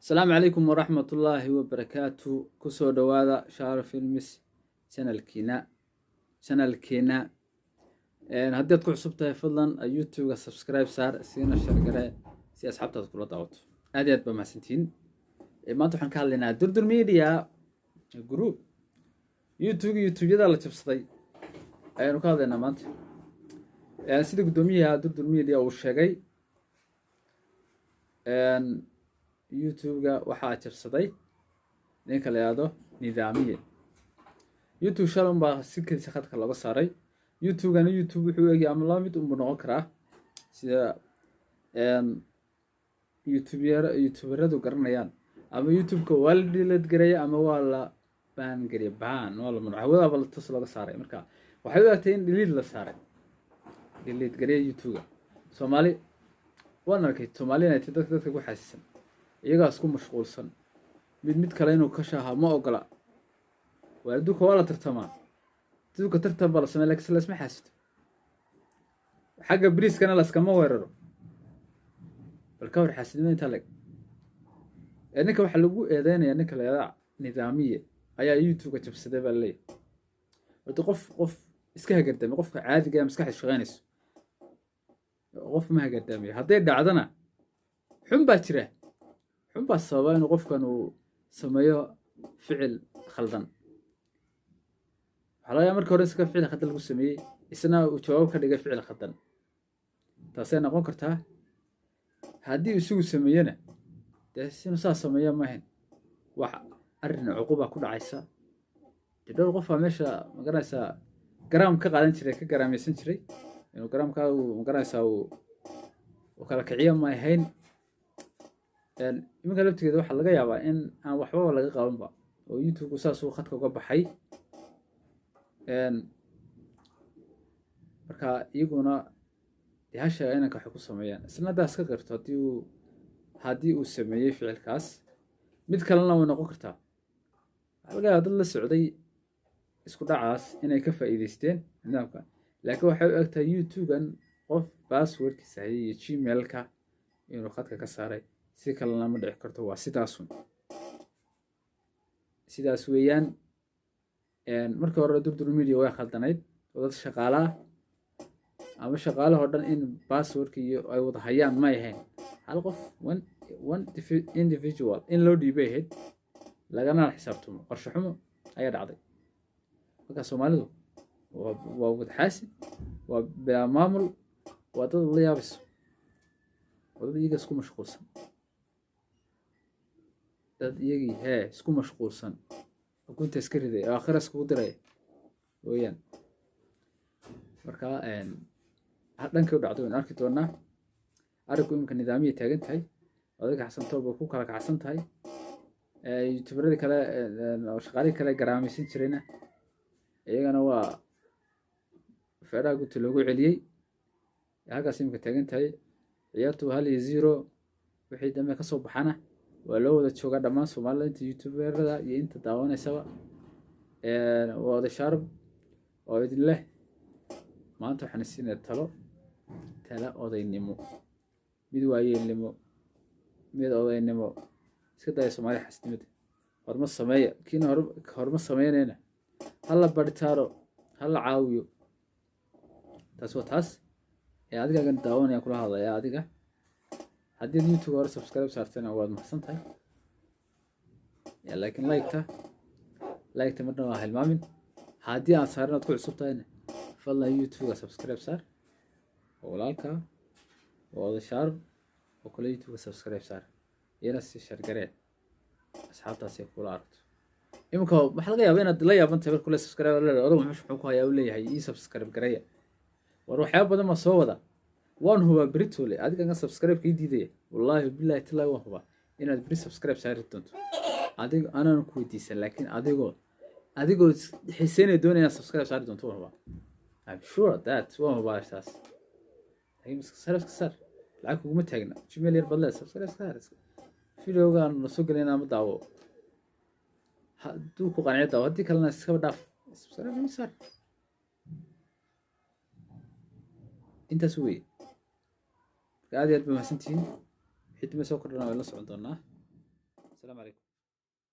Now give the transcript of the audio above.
السلام عليكم ورحمة الله وبركاته. كسو دوادا شعر فيلمس channel كينا هديت كل عصبتها فضلا يوتيوب سبسكرايب صار سينا الشرقة سي أصحابتها تقول دعوت أديت بما سنتين ما أنتو حنكال لنا دردر ميديا جروب يوتيوب يدا لا تبسطي نكال لنا ما أنت سيدي قدوميها دردر ميديا والشاقي يوتيوبga waxaa jabsaday ninka la yiraahdo nidaamiye youtube shalom baa si kaliya khadka laga saaray youtube-gana youtube wuxuu eegay ama la mid u noqon karaa sida youtuberadu garanayaan ama youtube-ka waa la delete gareeyay ama waa la ban gareeyay waa la magacaawada bal tus laga saaray marka waxay u egtay in delete la saaray delete gareeyay youtube-ga Soomaali waan arkay Soomaaliyeed ay dadka ku xasiisan iyaga isku mashquulsan mid kale inuu ka shaaha ma ogola waadu ka wala tartamaa dadku tartan bal sameeyay laakiin la isma xasisto xagga bariiskana la iskama weeraro bal ka war xasidnimo inta leg ninka waxa lagu eedeynaya ninka la yiraahdo nidaamiye ayaa youtube-ka jabsaday baa leeyahay wada qof iska hagardamay qofka caadiga ah maskaxda shaqeynayso qof ma hagardamay haday dhacdana xun baa jira xunbaa sababa inuu qofkan uu sameeyo ficil khaldan waxaa laga yaabaa marka hore iska ficil khaldan lagu sameeyey isna uu jawaab ka dhigay ficil khaldan taasay noqon kartaa haddii isugu sameeyana dee inuu saa sameeya maahayn wax arrin cuquba ku dhacaysa dee dhowr qof baa meesha magaranaysaa garaam ka qaadan jiray ka garaamaysan jiray inuu garaamkaa uu magaranaysaa uu kala kiciyo ma ahayn iminka laftigeeda waxaa laga yaabaa in aan waxbaba laga qabanba oo youtube-ku saas uu khadka uga baxay marka iyaguna dee ha sheega inanka waxay ku sameeyaan isna haddaa iska qirto haddii uu sameeyey ficilkaas mid kalena way noqon kartaa waxaa laga yaabaa dad la socday isku dhacaas inay ka faa'iidaysteen nidaamka laakiin waxay u egtahay youtube-gan qof passwordkiisa hayay iyo gmail-ka inuu khadka ka saaray si kalena ma dhici karto waa sidaas weeyaan markii hore durdur media way khaldanayd oo dad shaqaale ah ama shaqaalaha oo dhan in passwordka iyo ay wada hayaan ma ahayn hal qof one individual in loo dhiibay ahayd lagana xisaabtamo qorshe xumo ayaa dhacday marka Soomaalidu waa wada xaasid waa bilaa maamul waa dad la yaabiso wadada iyaga isku mashquulsan dad iyagii isku mashquulsan ukunta iska riday aakhira isku diray weeyaan marka dhanka u dhacdo in arki doonaa arinku imka nidaamiye taagan tahay adiga xasan toob ku kala kacsan tahay youtuberada kale oo shaqaale kale garaamaysan jirayna iyagana waa feeraha gudta loogu celiyay halkaas imka taagan tahay ciyaartu hal iyo 0 wixii dambe ka soo baxana waa loo wada joogaa dhammaan Soomaalida inta youtuberada iyo inta daawanaysaba wada sharb oo idin leh maanta waxaan siinay talo odaynimo mid waayeelnimo mid odaynimo iska day Soomaali xasnimada horma sameeya kiina horma sameeynayna halla bartaaro halla caawiyo taas adiga gan daawanaya kula hadlaya adiga haddii youtube hore subscribe saartana waad mahadsan tahay laakiin like-ta marna waa hilmaamin haddii aan saarin aad ku cusub tahayna fadlan youtube-ga subscribe saar oo walaalka oo wada shaar oo kale youtube-ga subscribe saar iyana si shargaree asxaabtaasi kula aragto imika waxa laga yaabaa inaad la yaaban tahay kule subscribe leeyahay odagu muxuu ku hayaa u leeyahay ii subscribe gareeya war waxyaabo badan ma soo wada waan huba britole adiga nga subscribe kii diiday wallahi billahi ta'ala waan huba inaad brit subscribe saari doonto adiga aanan ku weydiisan laakiin adigoo xiiseynay doonaya subscribe saari doonto waan huba I'm sure that waan huba taas ay subscribe saar lacag kuma taagna gmail yar badle subscribe saar videogan la soo galina ma daawo hadduu ku qancay daawo haddii kalena iska dhaaf subscribe saar intaas weey aad iyo aad ba mahadsantihiin xidma soo kordhana way la socon doonaa asalaamu calaykum.